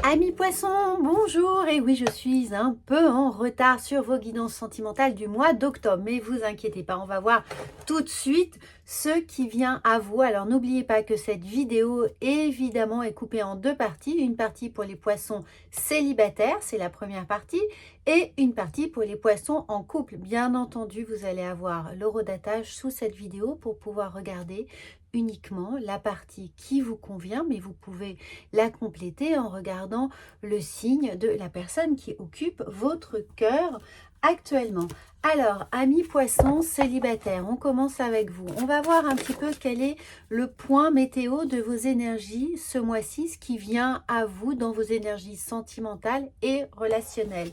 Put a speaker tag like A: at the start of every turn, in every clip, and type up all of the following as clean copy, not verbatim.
A: Amis poissons, bonjour! Et oui, je suis un peu en retard sur vos guidances sentimentales du mois d'octobre. Mais vous inquiétez pas, on va voir tout de suite ce qui vient à vous. Alors n'oubliez pas que cette vidéo, évidemment, est coupée en deux parties. Une partie pour les poissons célibataires, c'est la première partie. Et une partie pour les poissons en couple. Bien entendu, vous allez avoir l'horodatage sous cette vidéo pour pouvoir regarder uniquement la partie qui vous convient, mais vous pouvez la compléter en regardant le signe de la personne qui occupe votre cœur actuellement. Alors, amis poissons célibataires, on commence avec vous. On va voir un petit peu quel est le point météo de vos énergies ce mois-ci, ce qui vient à vous dans vos énergies sentimentales et relationnelles.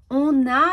A: On a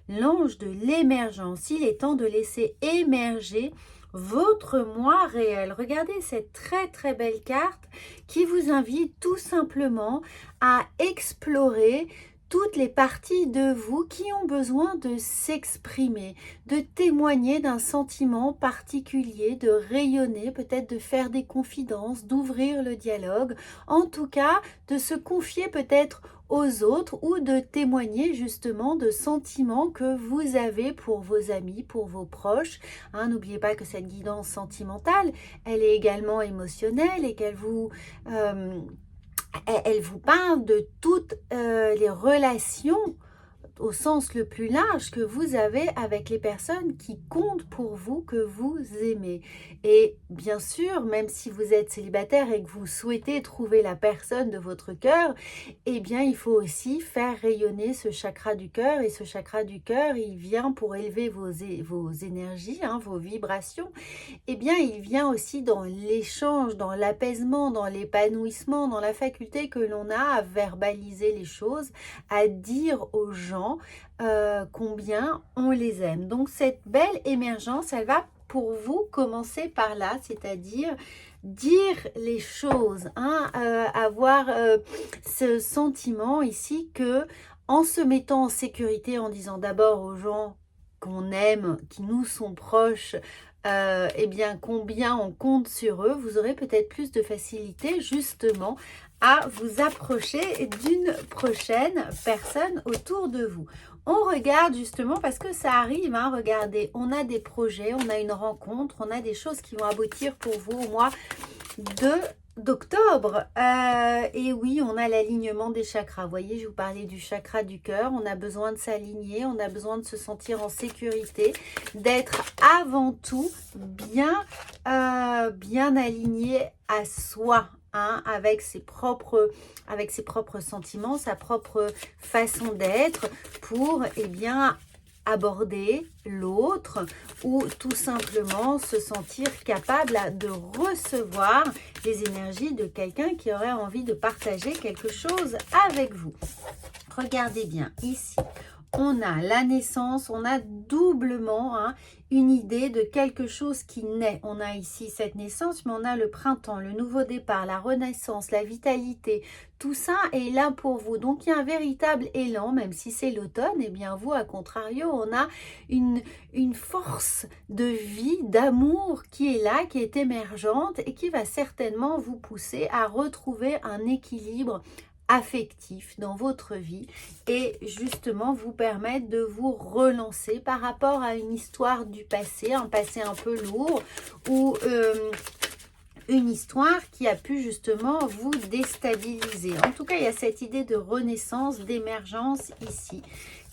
A: l'ange de l'émergence. Il est temps de laisser émerger votre moi réel. Regardez cette très belle carte qui vous invite tout simplement à explorer toutes les parties de vous qui ont besoin de s'exprimer, de témoigner d'un sentiment particulier, de rayonner, peut-être de faire des confidences, d'ouvrir le dialogue, en tout cas de se confier peut-être aux autres ou de témoigner justement de sentiments que vous avez pour vos amis, pour vos proches. N'oubliez pas que cette guidance sentimentale, elle est également émotionnelle et qu'elle vous... elle vous parle de toutes les relations au sens le plus large que vous avez avec les personnes qui comptent pour vous, que vous aimez. Et bien sûr, même si vous êtes célibataire et que vous souhaitez trouver la personne de votre cœur, il faut aussi faire rayonner ce chakra du cœur. Et ce chakra du cœur, il vient pour élever vos énergies, vos vibrations. Il vient aussi dans l'échange, dans l'apaisement, dans l'épanouissement, dans la faculté que l'on a à verbaliser les choses, à dire aux gens combien on les aime. Donc cette belle émergence, elle va pour vous commencer par là, c'est-à-dire dire les choses, avoir ce sentiment ici que en se mettant en sécurité, en disant d'abord aux gens qu'on aime, qui nous sont proches, combien on compte sur eux, vous aurez peut-être plus de facilité justement à vous approcher d'une prochaine personne autour de vous. On regarde justement parce que ça arrive, regardez, on a des projets, on a une rencontre, on a des choses qui vont aboutir pour vous au mois d'octobre. Et oui, on a l'alignement des chakras. Vous voyez, je vous parlais du chakra du cœur. On a besoin de s'aligner, on a besoin de se sentir en sécurité, d'être avant tout bien aligné à soi. Avec ses propres sentiments, sa propre façon d'être pour aborder l'autre ou tout simplement se sentir capable de recevoir les énergies de quelqu'un qui aurait envie de partager quelque chose avec vous. Regardez bien ici. On a la naissance, on a doublement une idée de quelque chose qui naît. On a ici cette naissance, mais on a le printemps, le nouveau départ, la renaissance, la vitalité. Tout ça est là pour vous. Donc, il y a un véritable élan, même si c'est l'automne. Vous, à contrario, on a une force de vie, d'amour qui est là, qui est émergente et qui va certainement vous pousser à retrouver un équilibre affectif dans votre vie et justement vous permettre de vous relancer par rapport à une histoire du passé, un passé un peu lourd ou une histoire qui a pu justement vous déstabiliser. En tout cas, il y a cette idée de renaissance, d'émergence ici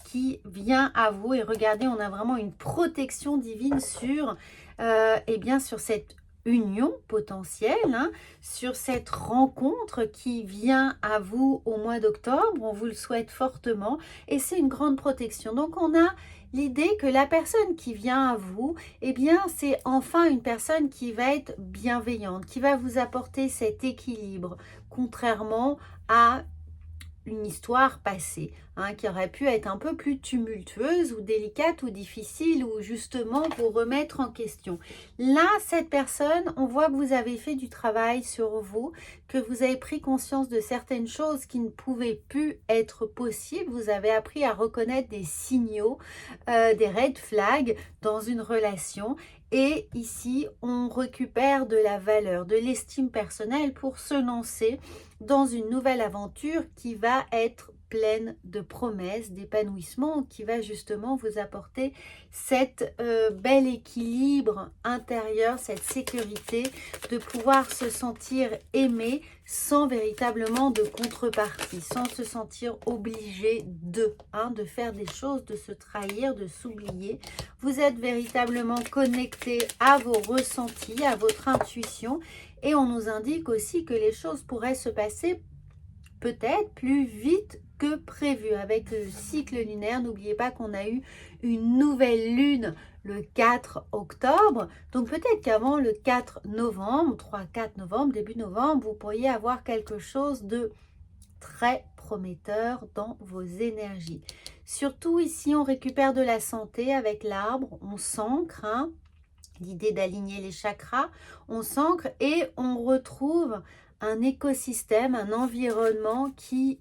A: qui vient à vous et regardez, on a vraiment une protection divine sur sur cette union potentielle, sur cette rencontre qui vient à vous au mois d'octobre. On vous le souhaite fortement et c'est une grande protection. Donc on a l'idée que la personne qui vient à vous, c'est enfin une personne qui va être bienveillante, qui va vous apporter cet équilibre, contrairement à une histoire passée, qui aurait pu être un peu plus tumultueuse ou délicate ou difficile ou justement vous remettre en question. Là, cette personne, on voit que vous avez fait du travail sur vous, que vous avez pris conscience de certaines choses qui ne pouvaient plus être possibles. Vous avez appris à reconnaître des signaux, des red flags dans une relation Et ici, on récupère de la valeur, de l'estime personnelle pour se lancer dans une nouvelle aventure qui va être pleine de promesses, d'épanouissement, qui va justement vous apporter cet bel équilibre intérieur, cette sécurité de pouvoir se sentir aimé sans véritablement de contrepartie, sans se sentir obligé de faire des choses, de se trahir, de s'oublier. Vous êtes véritablement connecté à vos ressentis, à votre intuition, et on nous indique aussi que les choses pourraient se passer peut-être plus vite que prévu avec le cycle lunaire. N'oubliez pas qu'on a eu une nouvelle lune le 4 octobre. Donc peut-être qu'avant le 4 novembre, 3-4 novembre, début novembre, vous pourriez avoir quelque chose de très prometteur dans vos énergies. Surtout ici, on récupère de la santé avec l'arbre, on s'ancre, l'idée d'aligner les chakras, on s'ancre et on retrouve un écosystème, un environnement qui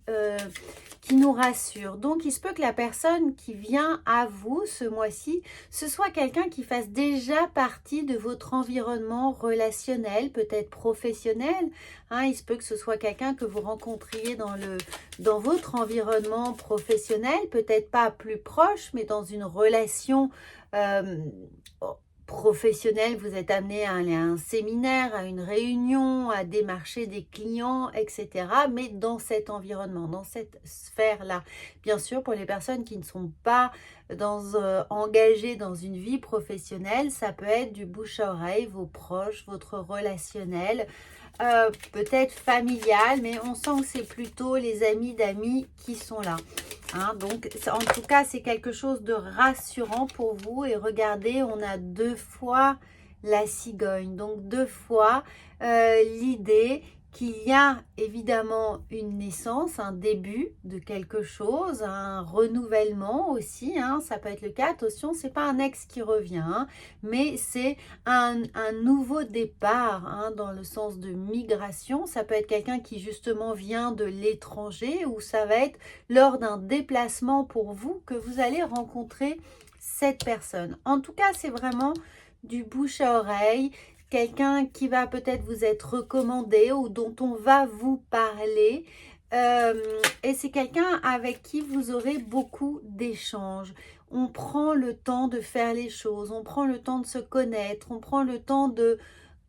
A: nous rassure. Donc, il se peut que la personne qui vient à vous ce mois-ci, ce soit quelqu'un qui fasse déjà partie de votre environnement relationnel, peut-être professionnel. Il se peut que ce soit quelqu'un que vous rencontriez dans votre environnement professionnel, peut-être pas plus proche, mais dans une relation professionnel, vous êtes amené à aller à un séminaire, à une réunion, à démarcher des clients, etc. Mais dans cet environnement, dans cette sphère-là. Bien sûr, pour les personnes qui ne sont pas engagées dans une vie professionnelle, ça peut être du bouche à oreille, vos proches, votre relationnel, peut-être familial, mais on sent que c'est plutôt les amis d'amis qui sont là. Donc, en tout cas, c'est quelque chose de rassurant pour vous. Et regardez, on a 2 fois la cigogne. Donc, 2 fois l'idée qu'il y a évidemment une naissance, un début de quelque chose, un renouvellement aussi. Ça peut être le cas. Attention, c'est pas un ex qui revient, mais c'est un nouveau départ, dans le sens de migration. Ça peut être quelqu'un qui justement vient de l'étranger, ou ça va être lors d'un déplacement pour vous que vous allez rencontrer cette personne. En tout cas, c'est vraiment du bouche à oreille, quelqu'un qui va peut-être vous être recommandé ou dont on va vous parler. Et c'est quelqu'un avec qui vous aurez beaucoup d'échanges. On prend le temps de faire les choses, on prend le temps de se connaître, on prend le temps de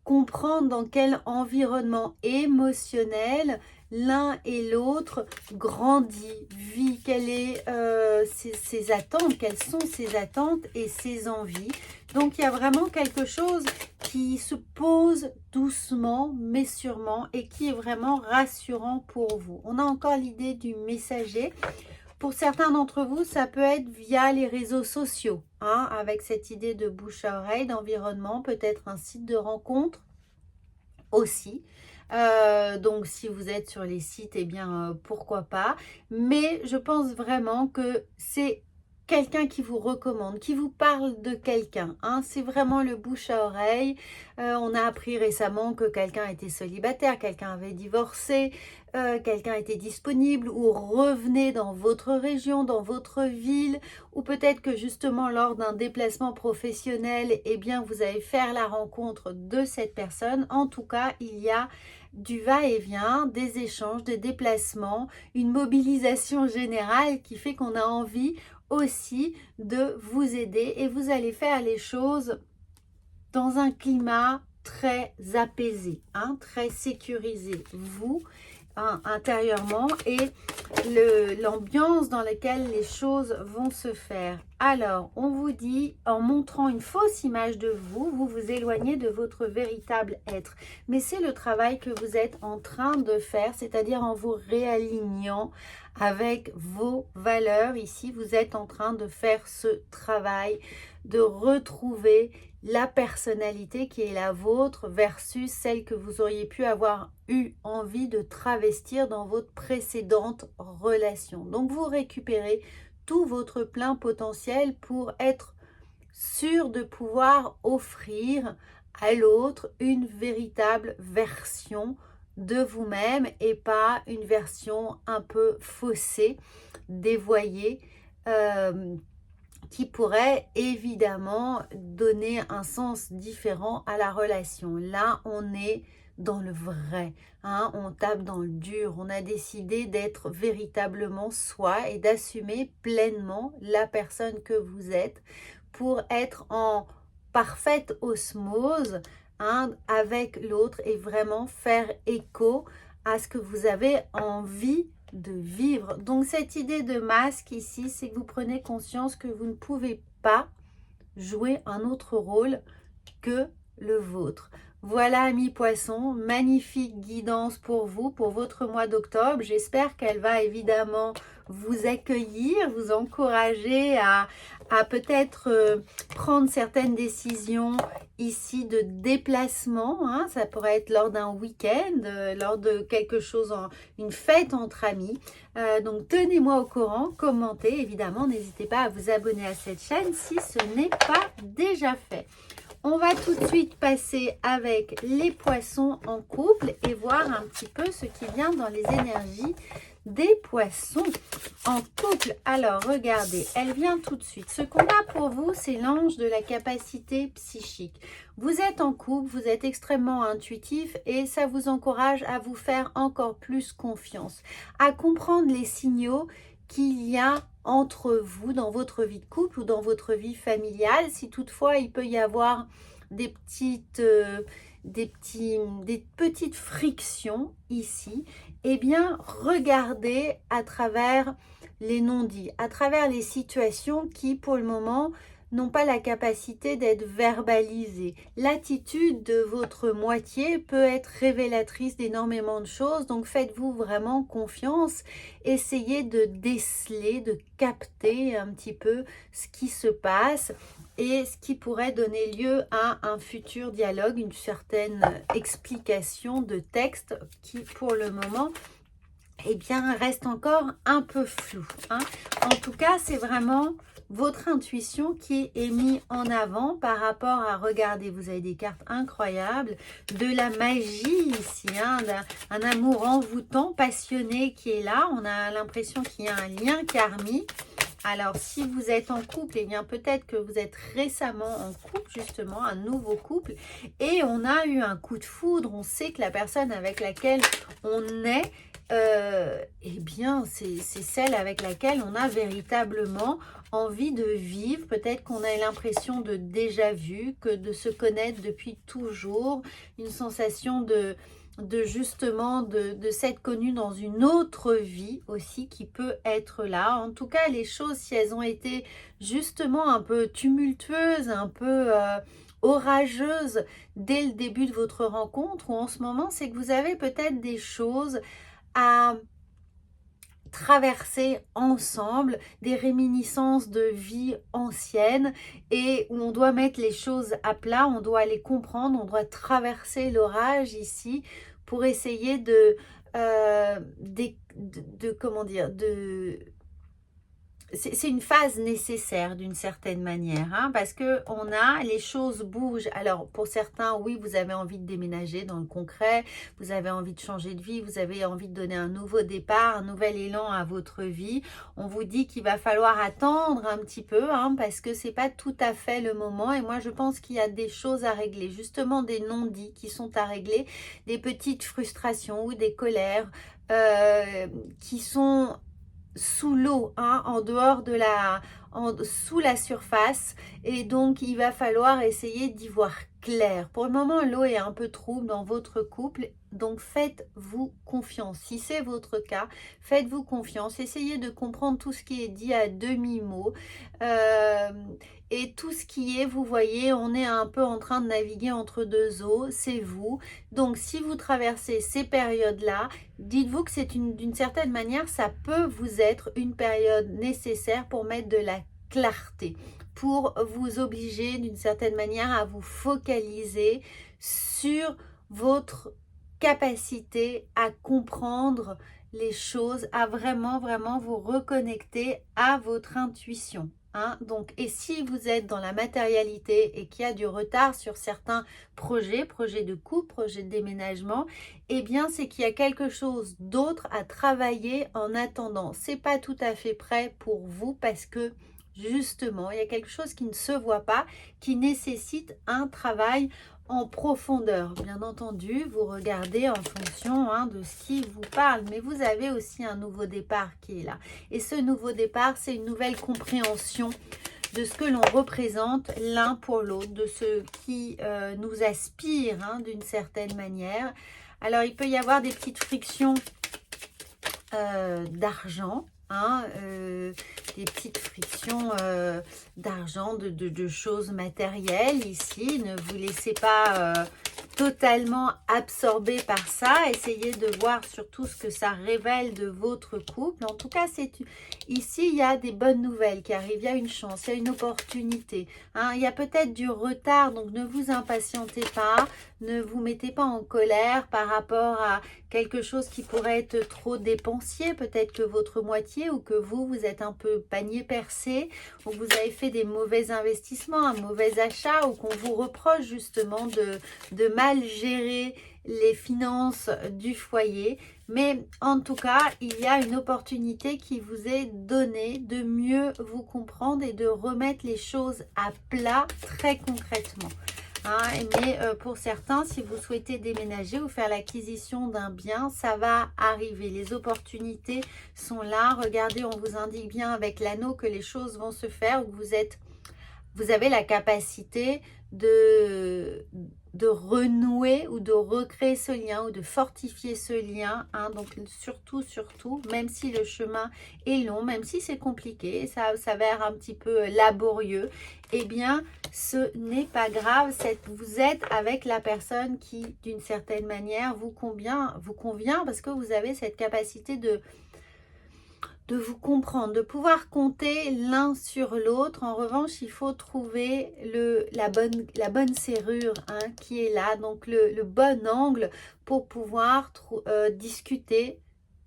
A: comprendre dans quel environnement émotionnel l'un et l'autre grandit, vit, quelles sont ses attentes et ses envies. Donc il y a vraiment quelque chose qui se pose doucement mais sûrement et qui est vraiment rassurant pour vous. On a encore l'idée du messager. Pour certains d'entre vous, ça peut être via les réseaux sociaux, avec cette idée de bouche à oreille, d'environnement, peut-être un site de rencontre aussi. Donc, si vous êtes sur les sites, eh bien, pourquoi pas. Mais je pense vraiment que c'est quelqu'un qui vous recommande, qui vous parle de quelqu'un. C'est vraiment le bouche à oreille. On a appris récemment que quelqu'un était célibataire, quelqu'un avait divorcé, quelqu'un était disponible ou revenait dans votre région, dans votre ville, ou peut-être que justement lors d'un déplacement professionnel, eh bien, vous allez faire la rencontre de cette personne. En tout cas, il y a du va-et-vient, des échanges, des déplacements, une mobilisation générale qui fait qu'on a envie aussi de vous aider et vous allez faire les choses dans un climat très apaisé, très sécurisé, vous, intérieurement, et l'ambiance dans laquelle les choses vont se faire. Alors, on vous dit, en montrant une fausse image de vous, vous vous éloignez de votre véritable être. Mais c'est le travail que vous êtes en train de faire, c'est-à-dire en vous réalignant avec vos valeurs. Ici, vous êtes en train de faire ce travail de retrouver la personnalité qui est la vôtre versus celle que vous auriez pu avoir eu envie de travestir dans votre précédente relation. Donc, vous récupérez tout votre plein potentiel pour être sûr de pouvoir offrir à l'autre une véritable version de vous-même et pas une version un peu faussée, dévoyée, qui pourrait évidemment donner un sens différent à la relation. Là, on est dans le vrai, hein, on tape dans le dur, on a décidé d'être véritablement soi et d'assumer pleinement la personne que vous êtes pour être en parfaite osmose, hein, avec l'autre et vraiment faire écho à ce que vous avez envie de vivre. Donc cette idée de masque ici, c'est que vous prenez conscience que vous ne pouvez pas jouer un autre rôle que le vôtre. Voilà, amis poissons, magnifique guidance pour vous, pour votre mois d'octobre. J'espère qu'elle va évidemment vous accueillir, vous encourager à peut-être prendre certaines décisions ici de déplacement, hein. Ça pourrait être lors d'un week-end, lors de quelque chose, une fête entre amis. Donc tenez-moi au courant, commentez évidemment, n'hésitez pas à vous abonner à cette chaîne si ce n'est pas déjà fait. On va tout de suite passer avec les poissons en couple et voir un petit peu ce qui vient dans les énergies des poissons en couple. Alors, regardez, elle vient tout de suite. Ce qu'on a pour vous, c'est l'ange de la capacité psychique. Vous êtes en couple, vous êtes extrêmement intuitif et ça vous encourage à vous faire encore plus confiance, à comprendre les signaux qu'il y a entre vous dans votre vie de couple ou dans votre vie familiale. Si toutefois il peut y avoir des petites frictions ici, eh bien regardez à travers les non-dits, à travers les situations qui pour le moment n'ont pas la capacité d'être verbalisées. L'attitude de votre moitié peut être révélatrice d'énormément de choses, donc faites-vous vraiment confiance, essayez de déceler, de capter un petit peu ce qui se passe et ce qui pourrait donner lieu à un futur dialogue, une certaine explication de texte qui pour le moment eh bien, reste encore un peu flou, hein. En tout cas, c'est vraiment votre intuition qui est mise en avant par rapport à, regardez, vous avez des cartes incroyables, de la magie ici, hein, un amour envoûtant, passionné qui est là. On a l'impression qu'il y a un lien karmique. Alors, si vous êtes en couple, eh bien peut-être que vous êtes récemment en couple, justement, un nouveau couple, et on a eu un coup de foudre. On sait que la personne avec laquelle on est, eh bien, c'est celle avec laquelle on a véritablement envie de vivre. Peut-être qu'on a l'impression de déjà vu, que de se connaître depuis toujours, une sensation de justement de s'être connu dans une autre vie aussi qui peut être là. En tout cas, les choses, si elles ont été justement un peu tumultueuses, un peu orageuses dès le début de votre rencontre ou en ce moment, c'est que vous avez peut-être des choses à traverser ensemble, des réminiscences de vie ancienne et où on doit mettre les choses à plat, on doit les comprendre, on doit traverser l'orage ici pour essayer comment dire, c'est une phase nécessaire d'une certaine manière, hein, parce que les choses bougent. Alors pour certains, oui, vous avez envie de déménager dans le concret, vous avez envie de changer de vie, vous avez envie de donner un nouveau départ, un nouvel élan à votre vie. On vous dit qu'il va falloir attendre un petit peu, hein, parce que c'est pas tout à fait le moment. Et moi je pense qu'il y a des choses à régler, justement des non-dits qui sont à régler, des petites frustrations ou des colères qui sont sous l'eau, hein, en dehors de sous la surface, et donc il va falloir essayer d'y voir clair. Pour le moment, l'eau est un peu trouble dans votre couple, donc faites-vous confiance. Si c'est votre cas, faites-vous confiance. Essayez de comprendre tout ce qui est dit à demi-mot. Et tout ce qui est, vous voyez, on est un peu en train de naviguer entre deux eaux, c'est vous. Donc, si vous traversez ces périodes-là, dites-vous que c'est d'une certaine manière, ça peut vous être une période nécessaire pour mettre de la clarté, pour vous obliger d'une certaine manière à vous focaliser sur votre capacité à comprendre les choses, à vraiment, vraiment vous reconnecter à votre intuition. Hein, donc, et si vous êtes dans la matérialité et qu'il y a du retard sur certains projets de couple, projets de déménagement, eh bien c'est qu'il y a quelque chose d'autre à travailler en attendant. C'est pas tout à fait prêt pour vous parce que justement. Il y a quelque chose qui ne se voit pas, qui nécessite un travail en profondeur. Bien entendu, vous regardez en fonction de ce qui vous parle, mais vous avez aussi un nouveau départ qui est là. Et ce nouveau départ, c'est une nouvelle compréhension de ce que l'on représente l'un pour l'autre, de ce qui nous aspire d'une certaine manière. Alors, il peut y avoir des petites frictions d'argent, des petites frictions d'argent, de choses matérielles ici. Ne vous laissez pas totalement absorbé par ça. Essayez de voir surtout ce que ça révèle de votre couple. En tout cas, ici, il y a des bonnes nouvelles qui arrivent. Il y a une chance, il y a une opportunité. Il y a peut-être du retard, donc ne vous impatientez pas. Ne vous mettez pas en colère par rapport à quelque chose qui pourrait être trop dépensier. Peut-être que votre moitié ou que vous êtes un peu panier percé, ou que vous avez fait des mauvais investissements, un mauvais achat, ou qu'on vous reproche justement de mal gérer les finances du foyer. Mais en tout cas, il y a une opportunité qui vous est donnée de mieux vous comprendre et de remettre les choses à plat très concrètement. Mais pour certains, si vous souhaitez déménager ou faire l'acquisition d'un bien, ça va arriver. Les opportunités sont là. Regardez, on vous indique bien avec l'anneau que les choses vont se faire, où vous avez la capacité de renouer ou de recréer ce lien ou de fortifier ce lien. Donc surtout, même si le chemin est long, même si c'est compliqué, ça s'avère un petit peu laborieux, eh bien ce n'est pas grave. Vous êtes avec la personne qui d'une certaine manière vous convient parce que vous avez cette capacité de vous comprendre, de pouvoir compter l'un sur l'autre. En revanche, il faut trouver la bonne serrure qui est là, donc le bon angle pour pouvoir discuter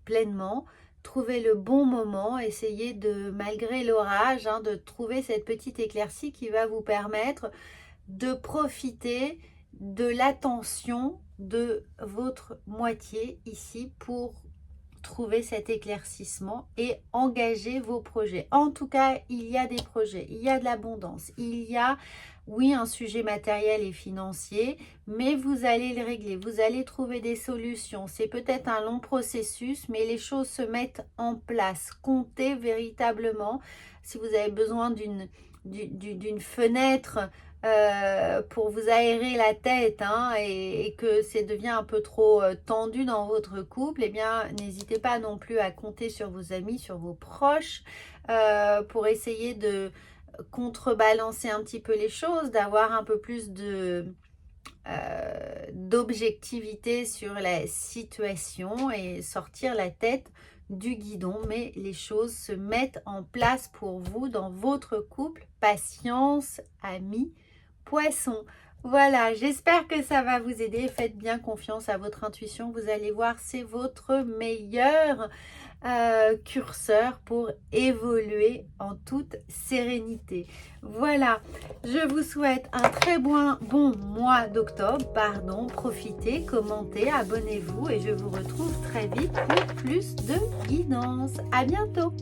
A: pleinement, trouver le bon moment, essayer de, malgré l'orage, de trouver cette petite éclaircie qui va vous permettre de profiter de l'attention de votre moitié ici pour trouver cet éclaircissement et engager vos projets. En tout cas, il y a des projets, il y a de l'abondance, il y a, oui, un sujet matériel et financier, mais vous allez le régler, vous allez trouver des solutions. C'est peut-être un long processus, mais les choses se mettent en place. Comptez véritablement. Si vous avez besoin d'une fenêtre pour vous aérer la tête et que ça devient un peu trop tendu dans votre couple, eh bien n'hésitez pas non plus à compter sur vos amis, sur vos proches pour essayer de contrebalancer un petit peu les choses, d'avoir un peu plus d'objectivité sur la situation et sortir la tête du guidon, mais les choses se mettent en place pour vous dans votre couple. Patience, amis, poisson. Voilà, j'espère que ça va vous aider. Faites bien confiance à votre intuition. Vous allez voir, c'est votre meilleur curseur pour évoluer en toute sérénité. Voilà, je vous souhaite un très bon mois d'octobre. Profitez, commentez, abonnez-vous et je vous retrouve très vite pour plus de guidance. À bientôt.